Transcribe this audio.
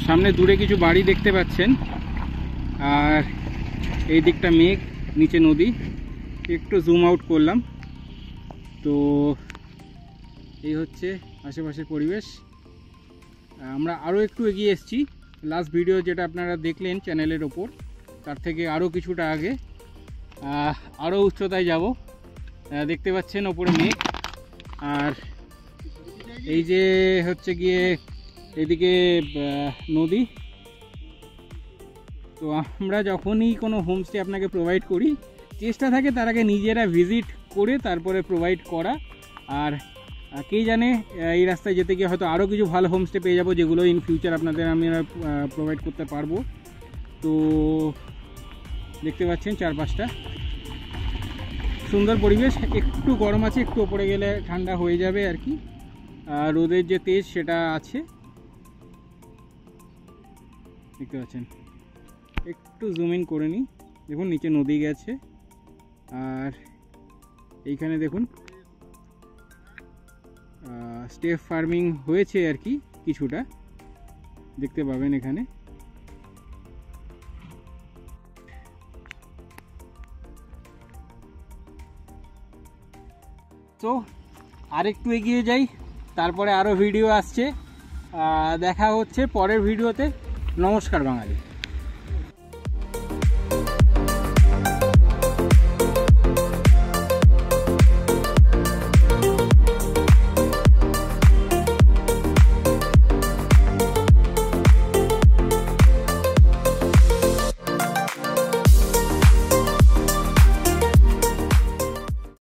সামনে দূরে কিছু বাড়ি দেখতে পাচ্ছেন, আর এই দিকটা মেঘ, নিচে নদী। একটু জুম আউট করলাম, তো এই হচ্ছে আশেপাশের পরিবেশ। আমরা আরও একটু এগিয়ে এসেছি। লাস্ট ভিডিও যেটা আপনারা দেখলেন চ্যানেলের ওপর, তার থেকে আরও কিছুটা আগে, আরও উচ্চতায় যাব। দেখতে পাচ্ছেন ওপরে মেঘ, আর এই যে হচ্ছে গিয়ে এদিকে নদী। তো আমরা যখনই কোনো হোমস্টে আপনাকে প্রোভাইড করি, চেষ্টা থাকে তার আগে নিজেরা ভিজিট করে তারপরে প্রোভাইড করা। আর কে জানে এই রাস্তায় যেতে গিয়ে হয়তো আরও কিছু ভালো হোমস্টে পেয়ে যাবো, যেগুলো ইন ফিউচার আপনাদের আমি প্রোভাইড করতে পারবো। তো দেখতে পাচ্ছেন চারপাশটা সুন্দর পরিবেশ। একটু গরম আছে, একটু ওপরে গেলে ঠান্ডা হয়ে যাবে আর কি। রোদের যে তেজ সেটা আছে, দেখতে পাচ্ছেন। একটু জুম ইন করে নিই, দেখুন নিচে নদী গেছে, আর এইখানে দেখুন স্টেপ ফার্মিং হয়েছে আর কি, কিছুটা দেখতে পাবেন এখানে। তো আরেকটু এগিয়ে যাই, তারপরে আরও ভিডিও আসছে। দেখা হচ্ছে পরের ভিডিওতে। নমস্কার বাঙালি।